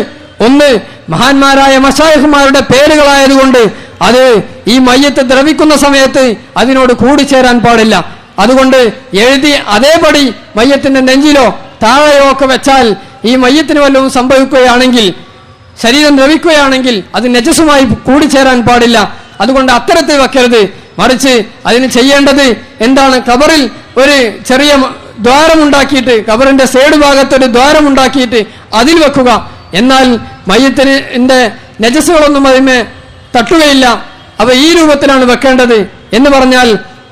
ഒന്ന്, മഹാന്മാരായ മശായിഖുമാരുടെ പേരുകളായതുകൊണ്ട് അത് ഈ മയ്യത്ത് ദ്രവിക്കുന്ന സമയത്ത് അതിനോട് കൂടിച്ചേരാൻ പാടില്ല. അതുകൊണ്ട് എഴുതി അതേപടി മയ്യത്തിന്റെ നെഞ്ചിലോ താഴെയോ ഒക്കെ വെച്ചാൽ ഈ മയ്യത്തിന് വല്ലതും സംഭവിക്കുകയാണെങ്കിൽ, ശരീരം ദ്രവിക്കുകയാണെങ്കിൽ അത് നജസുമായി കൂടിച്ചേരാൻ പാടില്ല. അതുകൊണ്ട് അത്തരത്തിൽ വെക്കരുത്. മറിച്ച് അതിന് ചെയ്യേണ്ടത് എന്താണ്? ഖബറിൽ ഒരു ചെറിയ ദ്വാരമുണ്ടാക്കിയിട്ട്, ഖബറിന്റെ സൈഡ് ഭാഗത്തൊരു ദ്വാരമുണ്ടാക്കിയിട്ട് അതിൽ വെക്കുക. എന്നാൽ മയ്യത്തിന്റെ നജസുകളൊന്നും അതിന് തട്ടുകയില്ല. അവ ഈ രൂപത്തിലാണ് വെക്കേണ്ടത് എന്ന് പറഞ്ഞാൽ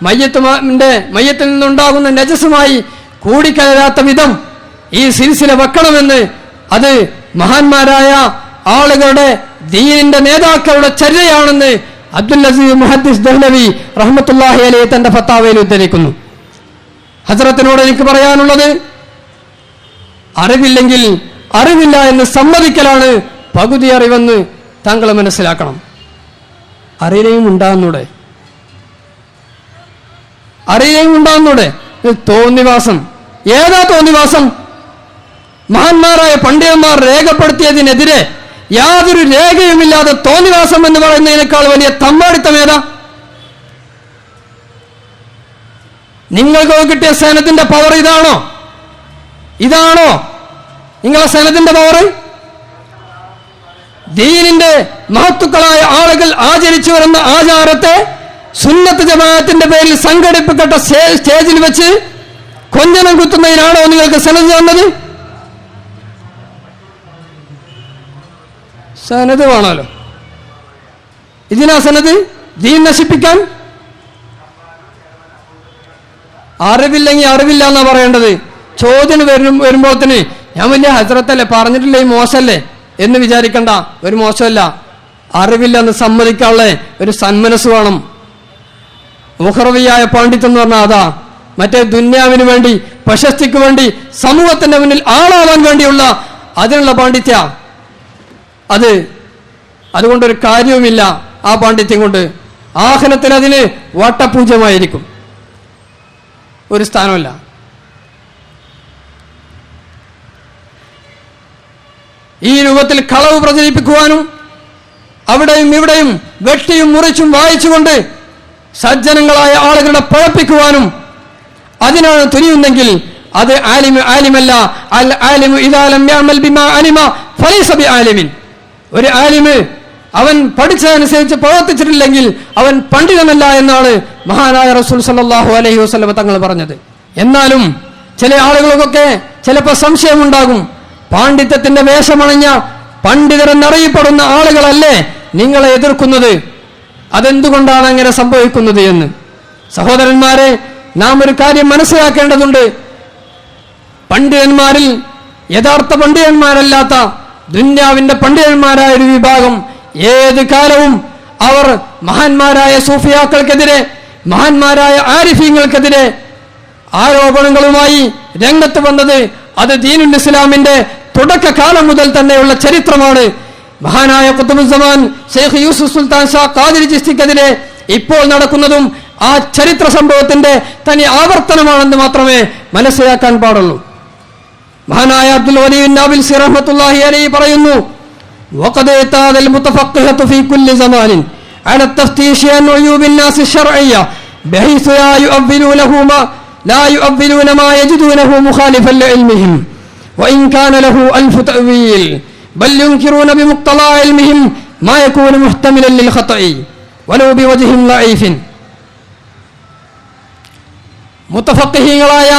മയ്യത്തിൽ നിന്നുണ്ടാകുന്ന നജസുമായി കൂടിക്കലരാത്ത വിധം ഈ സിൽസില വെക്കണമെന്ന് അത് മഹാന്മാരായ ആളുകളുടെ ദീനിന്റെ നേതാക്കളുടെ ചര്യയാണെന്ന് അബ്ദുൽ അസീസ് മുഹദ്ദിസ് ദഹ്ലവി റഹ്മത്തുള്ളാഹി അലൈഹി തന്റെ ഫത്താവയിൽ ഉദ്ധരിക്കുന്നു. ഹസ്രത്തിനോട് എനിക്ക് പറയാനുള്ളത്, അറിവില്ലെങ്കിൽ അറിവില്ല എന്ന് സമ്മതിക്കലാണ് പകുതി അറിവെന്ന് താങ്കൾ മനസ്സിലാക്കണം. അറിയുകയും ഉണ്ടാകുന്നൂടെ? തോന്നിവാസം. ഏതാ തോന്നിവാസം? മഹാന്മാരായ പണ്ഡിതന്മാർ രേഖപ്പെടുത്തിയതിനെതിരെ യാതൊരു രേഖയുമില്ലാതെ തോന്നിവാസം എന്ന് പറയുന്നതിനേക്കാൾ വലിയ തമ്മാടിത്തം ഏതാ? നിങ്ങൾക്ക് കിട്ടിയ സനത്തിന്റെ പവർ ഇതാണോ നിങ്ങളെ സനത്തിന്റെ പവർ? ദീനിന്റെ മഹത്തുക്കളായ ആളുകൾ ആചരിച്ചു വരുന്ന ആചാരത്തെ സുന്നത്ത് ജമാഅത്തിന്റെ പേരിൽ സംഘടിപ്പിക്കപ്പെട്ട സ്റ്റേജിൽ വെച്ച് കൊഞ്ഞനം കുത്തുന്നതിനാണോ നിങ്ങൾക്ക് സനത് തന്നത്? സനത് വേണമല്ലോ. ഇതിനാ സനത്? ദീൻ നശിപ്പിക്കാൻ? അറിവില്ലെങ്കിൽ അറിവില്ല എന്നാ പറയേണ്ടത്. ചോദ്യം വരുമ്പോഴത്തിന് ഞാൻ വലിയ ഹസ്രത്തല്ലേ, പറഞ്ഞിട്ടില്ലേ മോശല്ലേ, എന്ന് വിചാരിക്കണ്ട, ഒരു മോശമല്ല. അറിവില്ലെന്ന് സമ്മതിക്കാനുള്ള ഒരു സന്മനസ് വേണം. മുഖറവിയായ പാണ്ഡിത്യം എന്ന് പറഞ്ഞാൽ അതാ. മറ്റേ ദുന്യാവിന് വേണ്ടി, പ്രശസ്തിക്ക് വേണ്ടി, സമൂഹത്തിന്റെ മുന്നിൽ ആളാവാൻ വേണ്ടിയുള്ള അതിനുള്ള പാണ്ഡിത്യ. അതുകൊണ്ടൊരു കാര്യവുമില്ല. ആ പാണ്ഡിത്യം കൊണ്ട് ആഖിറത്തിൽ അതിന് വട്ടപൂജ്യമായിരിക്കും, ഒരു സ്ഥാനമല്ല. ഈ രൂപത്തിൽ കളവ് പ്രചരിപ്പിക്കുവാനും അവിടെയും ഇവിടെയും വെട്ടിയും മുറിച്ചും വായിച്ചുകൊണ്ട് സജ്ജനങ്ങളായ ആളുകളുടെ പഴപ്പിക്കുവാനും അതിനാണ് തുനിയുന്നെങ്കിൽ അത് ആലിമല്ല. അൽ ആലിമു ഇദാ ലം യഅമൽ ബിമാ അലിമ ഫലൈസ ബിആലിമിൻ. ഒരു ആലിമ് അവൻ പഠിച്ചതനുസരിച്ച് പ്രവർത്തിച്ചിട്ടില്ലെങ്കിൽ അവൻ പണ്ഡിതനല്ല എന്നാണ് മഹാനായ റസൂൽ സല്ലല്ലാഹു അലൈഹി വസല്ലം തങ്ങൾ പറഞ്ഞത്. എന്നാലും ചില ആളുകൾക്കൊക്കെ ചിലപ്പോൾ സംശയമുണ്ടാകും, പാണ്ഡിത്യത്തിന്റെ വേഷമണിഞ്ഞ പണ്ഡിതരെന്നറിയപ്പെടുന്ന ആളുകളല്ലേ നിങ്ങളെ എതിർക്കുന്നത്, അതെന്തുകൊണ്ടാണ് അങ്ങനെ സംഭവിക്കുന്നത് എന്ന്. സഹോദരന്മാരെ, നാം ഒരു കാര്യം മനസ്സിലാക്കേണ്ടതുണ്ട്. പണ്ഡിതന്മാരിൽ യഥാർത്ഥ പണ്ഡിതന്മാരല്ലാത്ത ദുന്യാവിന്റെ പണ്ഡിതന്മാരായ ഒരു വിഭാഗം ഏത് കാലവും അവർ മഹാന്മാരായ സൂഫിയാക്കൾക്കെതിരെ, മഹാന്മാരായ ആരിഫീങ്ങൾക്കെതിരെ ആരോപണങ്ങളുമായി രംഗത്ത് വന്നത് അത് ദീനുൽ ഇസ്ലാമിന്റെ തുടക്കകാലം മുതൽ തന്നെയുള്ള ചരിത്രമാണ്. മഹാനായ ഖുത്ബുസ്സമാൻ ശൈഖ് യൂസുഫ് സുൽത്താൻ ഷാ ഖാദിരി ചിശ്തിക്കെതിരെ ഇപ്പോൾ നടക്കുന്നതും ആ ചരിത്ര സംഭവത്തിന്റെ തനി ആവർത്തനമാണെന്ന് മാത്രമേ മനസ്സിലാക്കാൻ പാടുള്ളൂ. മഹാനായ അബ്ദുൽ വലി നാബിൽസി റഹ്മത്തുള്ളാഹി അലൈഹി പറയുന്നു, വഖദ് ഇതാദൽ മുതഫഖിഹതു ഫീ കുല്ലി സമാനിൻ അല തഫ്തീഷി അൻ ഉയൂബിൻ നാസ് ശർഇയ്യ ബഹൈസു لا يؤولون ما يجدونه مخالفا لعلمهم وإن كان له ألف تأويل بل ينكرون بمقتضى علمهم ما يكون محتملا للخطأ ولو بوجه ضعيف. മുതഫഖിഹീങ്ങളായ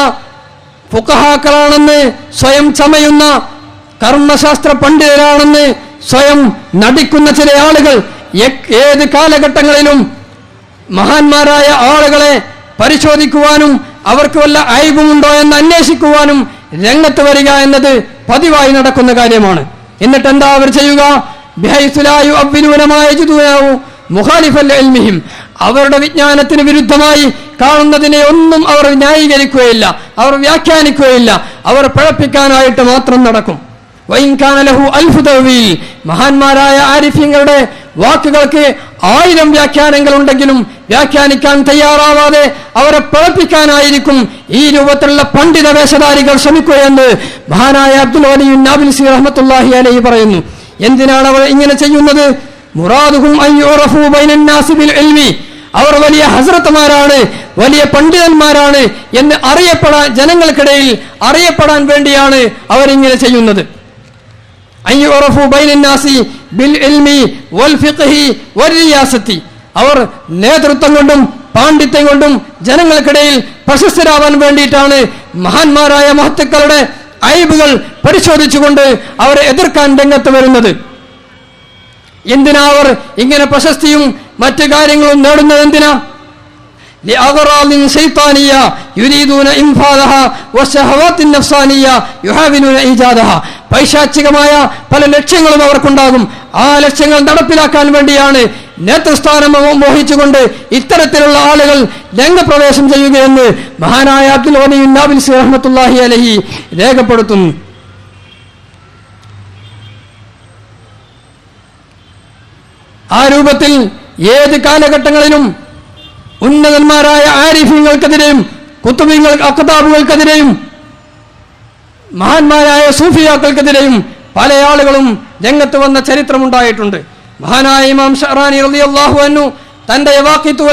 ഫുഖഹാക്കളാണെന്ന് സ്വയം ചമയുന്ന, കർമ്മശാസ്ത്ര പണ്ഡിതരാണെന്ന് സ്വയം നടിക്കുന്ന ചില ആളുകൾ ഏത് കാലഘട്ടങ്ങളിലും മഹാന്മാരായ ആളുകളെ പരിശോധിക്കുവാനും അവർക്ക് വല്ല അയബുമുണ്ടോ എന്ന് അന്വേഷിക്കുവാനും രംഗത്ത് വരിക എന്നത് പതിവായി നടക്കുന്ന കാര്യമാണ്. എന്നിട്ട് എന്താ അവർ ചെയ്യുക? അവരുടെ വിജ്ഞാനത്തിന് വിരുദ്ധമായി കാണുന്നതിനെ ഒന്നും അവർ ന്യായീകരിക്കുകയില്ല, അവർ വ്യാഖ്യാനിക്കുകയില്ല, അവർ പഴപ്പിക്കാനായിട്ട് മാത്രം നടക്കും. മഹാന്മാരായ ആരിഫ്യങ്ങളുടെ വാക്കുകൾക്ക് 1000 വ്യാഖ്യാനങ്ങൾ ഉണ്ടെങ്കിലും വ്യാഖ്യാനിക്കാൻ തയ്യാറാവാതെ അവരെ പഴപ്പിക്കാനായിരിക്കും ഈ രൂപത്തിലുള്ള പണ്ഡിത വേഷധാരികൾ ശ്രമിക്കുകയെന്ന് മഹാനായ അബ്ദുൽ വലി നാബിൽസി റഹ്മത്തുള്ളാഹി അലൈഹി പറയുന്നു. എന്തിനാണ് അവർ ഇങ്ങനെ ചെയ്യുന്നത്? മുറാദുഹും അൻ യുറഫു ബൈനൻ നാസി ബിൽ ഇൽമി. അവർ വലിയ ഹസ്രത്തുമാരാണ്, വലിയ പണ്ഡിതന്മാരാണ് എന്ന് ജനങ്ങൾക്കിടയിൽ അറിയപ്പെടാൻ വേണ്ടിയാണ് അവരിങ്ങനെ ചെയ്യുന്നത്. അവർ നേതൃത്വം കൊണ്ടും പാണ്ഡിത്യം കൊണ്ടും ജനങ്ങൾക്കിടയിൽ പ്രശസ്തരാവാൻ വേണ്ടിയിട്ടാണ് മഹാന്മാരായ മഹത്തുക്കളുടെ അയബുകൾ പരിശോധിച്ചുകൊണ്ട് അവരെ എതിർക്കാൻ രംഗത്ത് വരുന്നത്. എന്തിനാ അവർ ഇങ്ങനെ പ്രശസ്തിയും മറ്റു കാര്യങ്ങളും നേടുന്നത്? എന്തിനാ? لأغراض شيطانية يريدون إنفاذها والشهوات النفسانية يحاولون إيجادها. പൈശാചികമായ പല ലക്ഷ്യങ്ങളും അവർക്കുണ്ടാകും. ആ ലക്ഷ്യങ്ങൾ നടപ്പിലാക്കാൻ വേണ്ടിയാണ് നേതൃസ്ഥാനം മോഹിച്ചുകൊണ്ട് ഇത്തരത്തിലുള്ള ആളുകൾ രംഗപ്രവേശം ചെയ്യുകയെന്ന് മഹാനായ അബ്ദുൽ വലി നാബിൽസി റഹ്മത്തുള്ളാഹി അലൈഹി രേഖപ്പെടുത്തുന്നു. ആ രൂപത്തിൽ ഏത് കാലഘട്ടങ്ങളിലും ഉന്നതന്മാരായ ആരിഫീങ്ങൾക്കെതിരെയും കുത്തുബീങ്ങൾ അഖ്താബുകൾക്കെതിരെയും മഹാന്മാരായ സൂഫിയാക്കൾക്കെതിരെയും പല ആളുകളും രംഗത്ത് വന്ന ചരിത്രമുണ്ടായിട്ടുണ്ട്. മഹാനായ ഇമാം ഷഅറാനി റളിയല്ലാഹു അൻഹു തന്റെ യവാഖിത്ത്